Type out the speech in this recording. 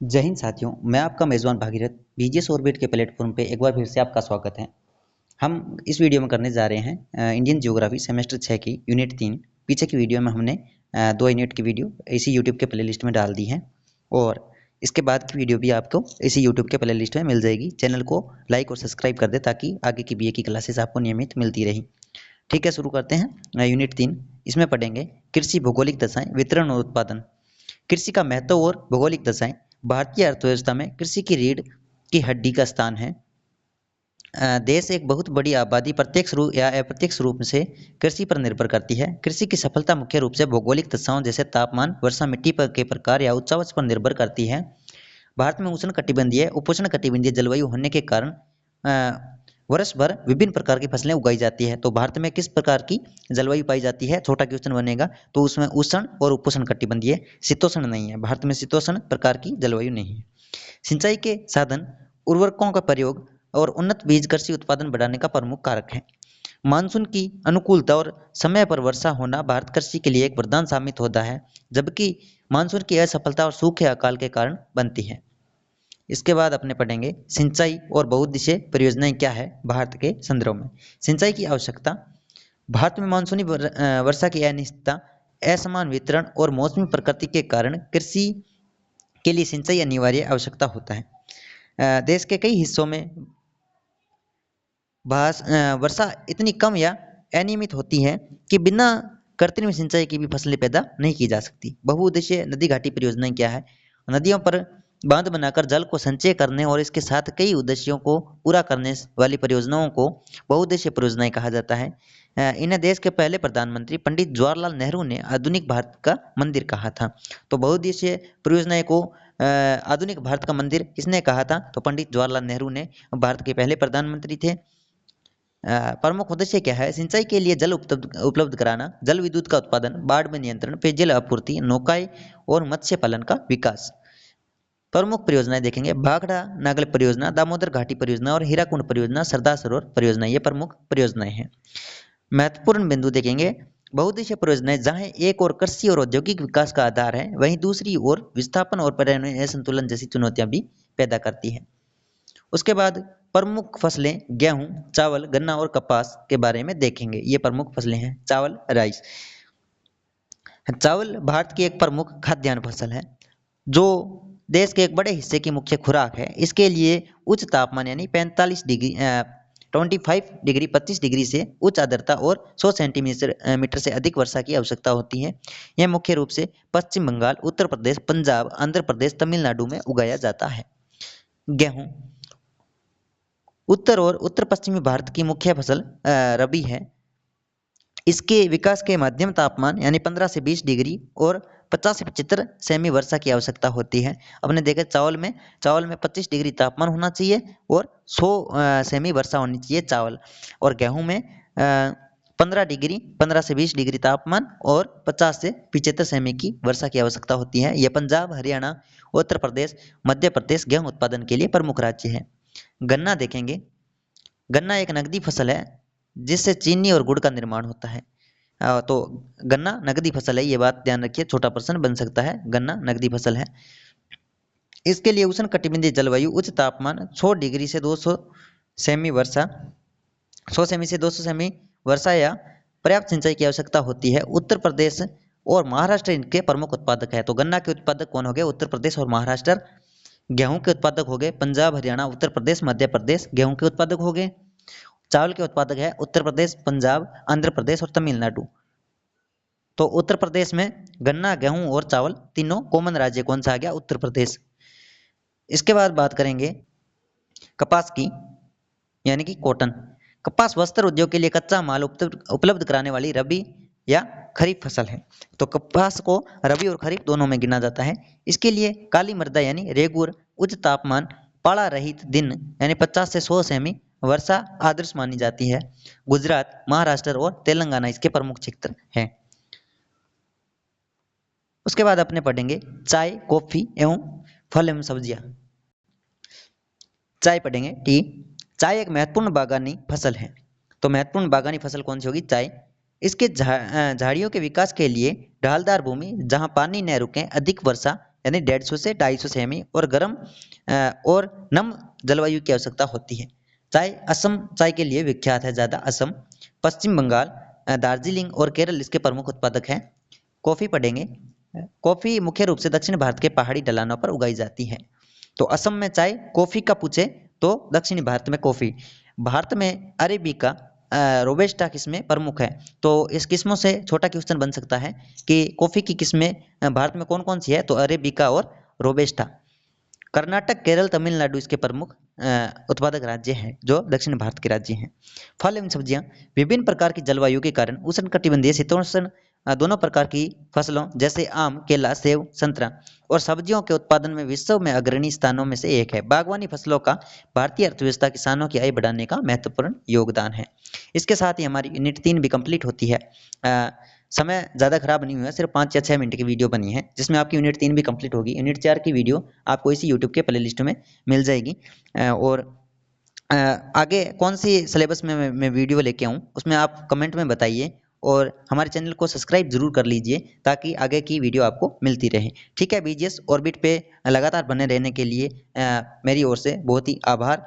जय हिंद साथियों, मैं आपका मेज़बान भागीरथ बीजीएस ऑर्बिट के प्लेटफॉर्म पे एक बार फिर से आपका स्वागत है। हम इस वीडियो में करने जा रहे हैं इंडियन ज्योग्राफी सेमेस्टर 6 की यूनिट 3। पीछे की वीडियो में हमने 2 यूनिट की वीडियो इसी यूट्यूब के प्लेलिस्ट में डाल दी है और इसके बाद की वीडियो भी आपको इसी यूट्यूब के प्लेलिस्ट में मिल जाएगी। चैनल को लाइक और सब्सक्राइब कर दे ताकि आगे की बीए की क्लासेस आपको नियमित मिलती रही। ठीक है, शुरू करते हैं यूनिट 3। इसमें पढ़ेंगे कृषि भौगोलिक दशाएं, वितरण और उत्पादन। कृषि का महत्व और भौगोलिक दशाएं। भारतीय अर्थव्यवस्था में कृषि की रीढ़ की हड्डी का स्थान है। देश एक बहुत बड़ी आबादी प्रत्यक्ष रूप या अप्रत्यक्ष रूप से कृषि पर निर्भर करती है। कृषि की सफलता मुख्य रूप से भौगोलिक दशाओं जैसे तापमान, वर्षा, मिट्टी के प्रकार या उच्चावच पर निर्भर करती है। भारत में उष्णकटिबंधीय, उपोष्णकटिबंधीय जलवायु होने के कारण वर्ष भर विभिन्न प्रकार की फसलें उगाई जाती है। तो भारत में किस प्रकार की जलवायु पाई जाती है? छोटा क्वेश्चन बनेगा। तो उसमें उष्ण और उपोष्ण कटिबंधीय, शीतोष्ण नहीं है। भारत में शीतोष्ण प्रकार की जलवायु नहीं है। सिंचाई के साधन, उर्वरकों का प्रयोग और उन्नत बीज कृषि उत्पादन बढ़ाने का प्रमुख कारक है। मानसून की अनुकूलता और समय पर वर्षा होना भारत कृषि के लिए एक वरदान साबित होता है, जबकि मानसून की असफलता और सूखे अकाल के कारण बनती है। इसके बाद अपने पढ़ेंगे सिंचाई और बहुउद्देशीय परियोजनाएं क्या है भारत के संदर्भ में। सिंचाई की आवश्यकता। भारत में मानसूनी वर्षा की अनिश्चितता, असमान वितरण और मौसमी प्रकृति के कारण कृषि के लिए सिंचाई अनिवार्य आवश्यकता होता है। देश के कई हिस्सों में वर्षा इतनी कम या अनियमित होती है कि बिना कृत्रिम सिंचाई की भी फसलें पैदा नहीं की जा सकती। बहुउद्देशीय नदी घाटी परियोजनाएं क्या है? नदियों पर बांध बनाकर जल को संचय करने और इसके साथ कई उद्देश्यों को पूरा करने वाली परियोजनाओं को बहुउद्देशीय परियोजनाएं कहा जाता है। इन्हें देश के पहले प्रधानमंत्री पंडित जवाहरलाल नेहरू ने आधुनिक भारत का मंदिर कहा था। तो बहुउद्देशीय परियोजनाएं को आधुनिक भारत का मंदिर किसने कहा था? तो पंडित जवाहरलाल नेहरू ने, भारत के पहले प्रधानमंत्री थे। प्रमुख उद्देश्य क्या है? सिंचाई के लिए जल उपलब्ध कराना, जल विद्युत का उत्पादन, बाढ़ में नियंत्रण, पेयजल आपूर्ति, नौकाएं और मत्स्य पालन का विकास। प्रमुख परियोजनाएं देखेंगे, भाखड़ा नागल परियोजना, दामोदर घाटी परियोजना और हीराकुंड परियोजना, सरदार सरोवर परियोजना, ये प्रमुख परियोजनाएं हैं। महत्वपूर्ण बिंदु देखेंगे, बहुउद्देशीय परियोजनाएं जहां एक और कृषि और औद्योगिक विकास का आधार है, वहीं दूसरी ओर विस्थापन और पर्यावरणीय असंतुलन जैसी चुनौतियां भी पैदा करती है। उसके बाद प्रमुख फसलें गेहूं, चावल, गन्ना और कपास के बारे में देखेंगे। ये प्रमुख फसलें हैं। चावल, राइस। चावल भारत की एक प्रमुख खाद्यान्न फसल है जो देश के एक बड़े हिस्से की मुख्य खुराक है। इसके लिए उच्च तापमान यानी 45 डिग्री 25 डिग्री से उच्च आर्द्रता और 100 सेंटीमीटर मीटर से अधिक वर्षा की आवश्यकता होती है। यह मुख्य रूप से पश्चिम बंगाल, उत्तर प्रदेश, पंजाब, आंध्र प्रदेश, तमिलनाडु में उगाया जाता है। गेहूं उत्तर और उत्तर पश्चिमी भारत की मुख्य फसल रबी है। इसके विकास के मध्यम तापमान यानी 15 से 20 डिग्री और 50 से 75 सेमी वर्षा की आवश्यकता होती है। अपने देखे चावल में 25 डिग्री तापमान होना चाहिए और 100 सेमी वर्षा होनी चाहिए चावल। और गेहूं में 15 से 20 डिग्री तापमान और 50 से 75 सेमी की वर्षा की आवश्यकता होती है। यह पंजाब, हरियाणा, उत्तर प्रदेश, मध्य प्रदेश गेहूं उत्पादन के लिए प्रमुख राज्य है। गन्ना देखेंगे। गन्ना एक नकदी फसल है जिससे चीनी और गुड़ का निर्माण होता है। तो गन्ना नकदी फसल है, ये बात ध्यान रखिए, छोटा प्रश्न बन सकता है। गन्ना नकदी फसल है। इसके लिए उष्णकटिबंधीय जलवायु, उच्च तापमान, 100 डिग्री से 200 सेमी वर्षा 100 सेमी से 200 सेमी वर्षा या पर्याप्त सिंचाई की आवश्यकता होती है। उत्तर प्रदेश और महाराष्ट्र इनके प्रमुख उत्पादक है। तो गन्ना के उत्पादक कौन हो गए? उत्तर प्रदेश और महाराष्ट्र। गेहूं के उत्पादक हो गए पंजाब, हरियाणा, उत्तर प्रदेश, मध्य प्रदेश, गेहूं के उत्पादक हो गए। चावल के उत्पादक है उत्तर प्रदेश, पंजाब, आंध्र प्रदेश और तमिलनाडु। तो उत्तर प्रदेश में गन्ना, गेहूं और चावल तीनों कॉमन राज्य कौन सा आ गया? उत्तर प्रदेश। इसके बाद बात करेंगे कपास की, यानी कि कॉटन। कपास वस्त्र उद्योग के लिए कच्चा माल उपलब्ध कराने वाली रबी या खरीफ फसल है। तो कपास को रबी और खरीफ दोनों में गिना जाता है। इसके लिए काली मृदा यानी रेगुर, उच्च तापमान, पाला रहित दिन यानी 50 से 100 सेमी वर्षा आदर्श मानी जाती है। गुजरात, महाराष्ट्र और तेलंगाना इसके प्रमुख क्षेत्र हैं। उसके बाद अपने पढ़ेंगे चाय, कॉफी एवं फल एवं सब्जियां। चाय पढ़ेंगे, टी। चाय एक महत्वपूर्ण बागानी फसल है। तो महत्वपूर्ण बागानी फसल कौन सी होगी? चाय। इसके झाड़ियों के विकास के लिए ढालदार भूमि जहां पानी न रुके, अधिक वर्षा यानी 150 से 250 सेमी और गर्म और नम जलवायु की आवश्यकता होती है। चाय, असम चाय के लिए विख्यात है ज़्यादा। असम, पश्चिम बंगाल, दार्जिलिंग और केरल इसके प्रमुख उत्पादक हैं। कॉफ़ी पढ़ेंगे। कॉफ़ी मुख्य रूप से दक्षिण भारत के पहाड़ी ढलानों पर उगाई जाती है। तो असम में चाय, कॉफ़ी का पूछे तो दक्षिणी भारत में कॉफ़ी। भारत में अरेबिका, रोबस्टा किस्में प्रमुख है। तो इस किस्मों से छोटा क्वेश्चन बन सकता है कि कॉफ़ी की किस्में भारत में कौन कौन सी है, तो अरेबिका और रोबस्टा। कर्नाटक, केरल, तमिलनाडु इसके प्रमुख उत्पादक राज्य हैं जो दक्षिण भारत के राज्य हैं। फल एवं सब्जियां, विभिन्न प्रकार की जलवायु के कारण उष्णकटिबंधीय, शीतोष्ण दोनों प्रकार की फसलों जैसे आम, केला, सेब, संतरा और सब्जियों के उत्पादन में विश्व में अग्रणी स्थानों में से एक है। बागवानी फसलों का भारतीय अर्थव्यवस्था, किसानों की आय बढ़ाने का महत्वपूर्ण योगदान है। इसके साथ ही हमारी यूनिट 3 भी कंप्लीट होती है। समय ज़्यादा खराब नहीं हुआ, सिर्फ 5 या 6 मिनट की वीडियो बनी है जिसमें आपकी यूनिट 3 भी कंप्लीट होगी। यूनिट 4 की वीडियो आपको इसी यूट्यूब के प्लेलिस्ट में मिल जाएगी। और आगे कौन सी सिलेबस में मैं वीडियो लेके आऊँ उसमें आप कमेंट में बताइए और हमारे चैनल को सब्सक्राइब जरूर कर लीजिए ताकि आगे की वीडियो आपको मिलती रहे। ठीक है, बीजीएस ऑर्बिट पे लगातार बने रहने के लिए मेरी ओर से बहुत ही आभार।